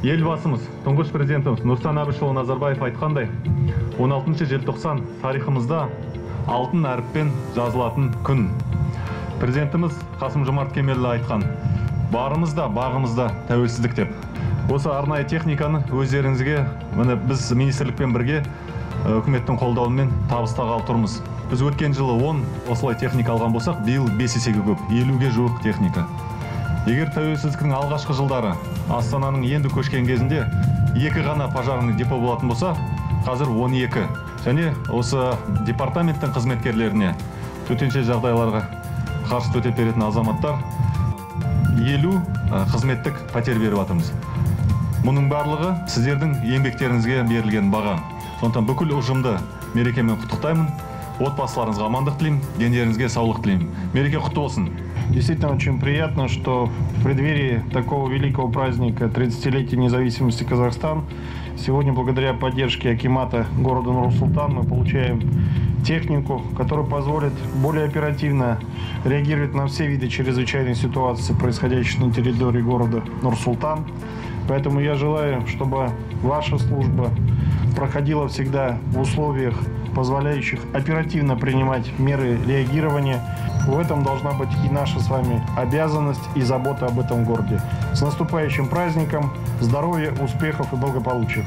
Елбасымыз, тұңғыш президентіміз Нұрсұлтан Әбішұлы Назарбаев айтқандай, 16 желтоқсан тарихымызда алтын әріппен жазылатын күн. Президентіміз Қасым-Жомарт Кемелұлы айтқан, барымызда, бағымызда тәуелсіздік деп. Осы арнайы техниканы өздеріңізге біз министрлікпен бірге үкіметтің қолдауымен табыстағалы тұрмыз. Біз өткен жылы 10 осылай техника алған болсақ, биыл 5 есеге көп, 50-ге жуық техника. Егер тәуелсіздіктің алғашқы жылдары Астананың енді көшкен кезінде 2 ғана пожарный депо болатын болса, қазір 12. Және осы департаменттің қызметкерлеріне, төтенше жағдайларға қарсы төтеп беретін азаматтар 50 қызметтік пәтер беріп жатырмыз. Мұның барлығы сіздердің еңбектеріңізге берілген баға. Сондықтан бүкіл ұжымды мерекемен құттықтаймын. Отбасыларыңызға амандық тілеймін, дендеріңізге саулық тілеймін. Мереке құтты болсын. Действительно очень приятно, что в преддверии такого великого праздника 30-летия независимости Казахстана сегодня, благодаря поддержке акимата города Нур-Султан, мы получаем технику, которая позволит более оперативно реагировать на все виды чрезвычайных ситуаций, происходящих на территории города Нур-Султан. Поэтому я желаю, чтобы ваша служба проходила всегда в условиях, позволяющих оперативно принимать меры реагирования. В этом должна быть и наша с вами обязанность и забота об этом городе. С наступающим праздником, здоровья, успехов и благополучия!